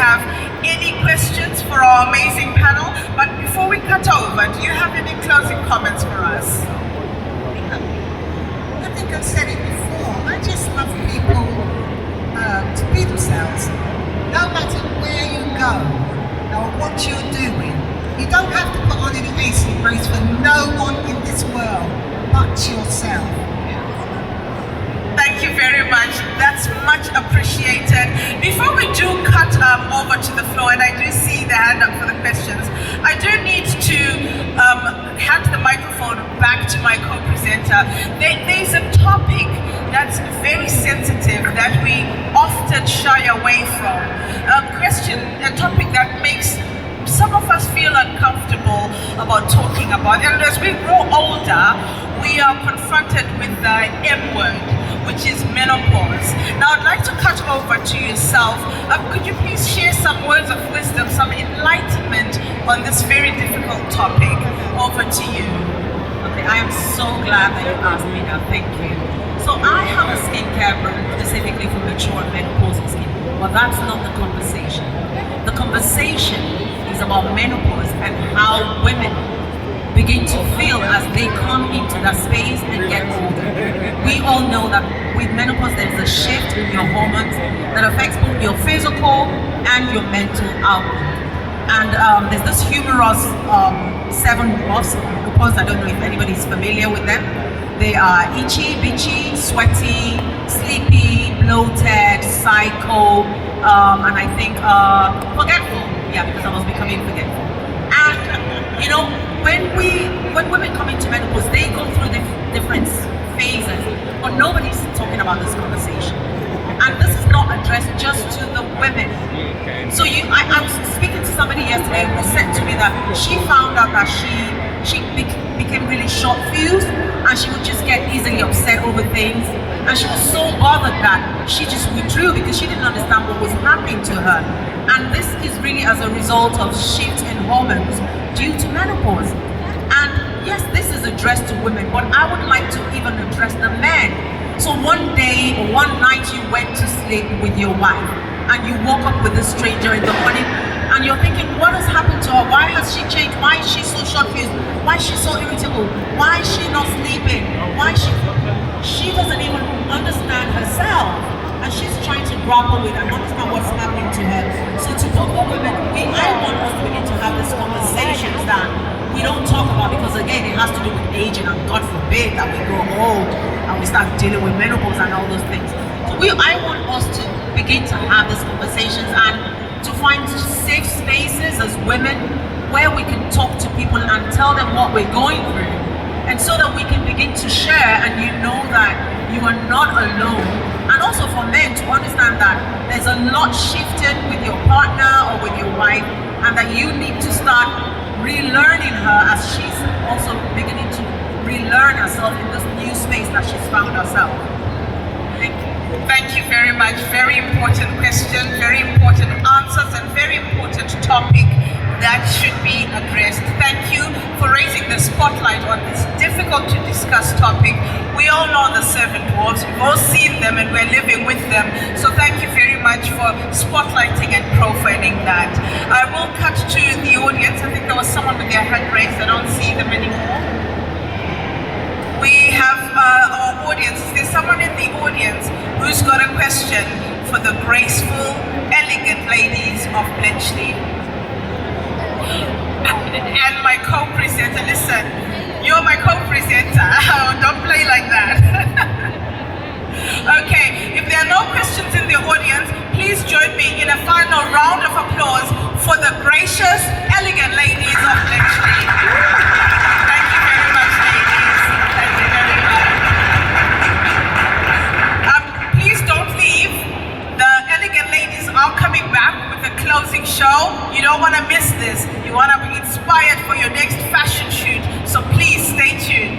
have any questions for our amazing panel. But before we cut over, do you have any closing comments for us? I think I've said it before. I just love people to be themselves. No matter where you go or what you're doing, you don't have to put on any AC grace for no one in this world but yourself. Thank you very much. That's much appreciated. Before we do cut over to the floor, and I do see the hand up for the questions, I do need to hand the microphone back to my co-presenter. There's a topic that's very sensitive that we often shy away from. A topic that makes some of us feel uncomfortable about talking about. And as we grow older, we are confronted with the M word, which is menopause. Now I'd like to cut over to yourself. Could you please share some words of wisdom, some enlightenment on this very difficult topic? Over to you. Okay, I am so glad that you asked me that. Thank you. So I have a skincare brand specifically for mature menopausal skin, but that's not the conversation. The conversation is about menopause and how women begin to feel as they come into that space and get older. We all know that with menopause there's a shift in your hormones that affects both your physical and your mental output. And there's this humorous 7 buffs. I don't know if anybody's familiar with them. They are itchy, bitchy, sweaty, sleepy, bloated, psycho, and I think forgetful. Yeah, because I was becoming forgetful. And you know, when women come into menopause, they go through different phases, but nobody's talking about this conversation. And this is not addressed just to the women. So I was speaking to somebody yesterday who said to me that she found out that she became really short-fused and she would just get easily upset over things. And she was so bothered that she just withdrew because she didn't understand what was happening to her. And this is really as a result of shift in hormones due to menopause. And yes, this is addressed to women, but I would like to even address the men. So one day or one night you went to sleep with your wife and you woke up with a stranger in the morning and you're thinking, what has happened to her? Why has she changed? Why is she so short-fused? Why is she so irritable? Why is she not sleeping? She doesn't even understand herself, and she's trying to grapple with and understand what's happening to her. So to both the women, I want us to begin to have these conversations that we don't talk about, because again, it has to do with aging, and God forbid that we grow old and we start dealing with menopause and all those things. So I want us to begin to have these conversations and to find safe spaces as women where we can talk to people and tell them what we're going through, and so that we can begin to share and you know that you are not alone. And also for men to understand that there's a lot shifted with your partner or with your wife, and that you need to start relearning her as she's also beginning to relearn herself in this new space that she's found herself. Thank you. Thank you very much. Very important question, very important answers, and very important topic that should be addressed. Thank you for raising the spotlight on this difficult to discuss topic. We all know the servant dwarfs, we've all seen them and we're living with them. So thank you very much for spotlighting and profiling that. I will cut to the audience. I think there was someone with their hand raised. I don't see them anymore. We have our audience. Is there someone in the audience who's got a question for the graceful, elegant ladies of Bletchley? And my co-presenter, listen, you're my co-presenter. Don't play like that. Okay, if there are no questions in the audience, please join me in a final round of applause for the gracious, elegant ladies of Bletchley. Thank you very much, ladies. Thank you very much. Please don't leave. The elegant ladies are coming back with the closing show. You don't want to miss this. You want to be inspired for your next fashion shoot. So please stay tuned.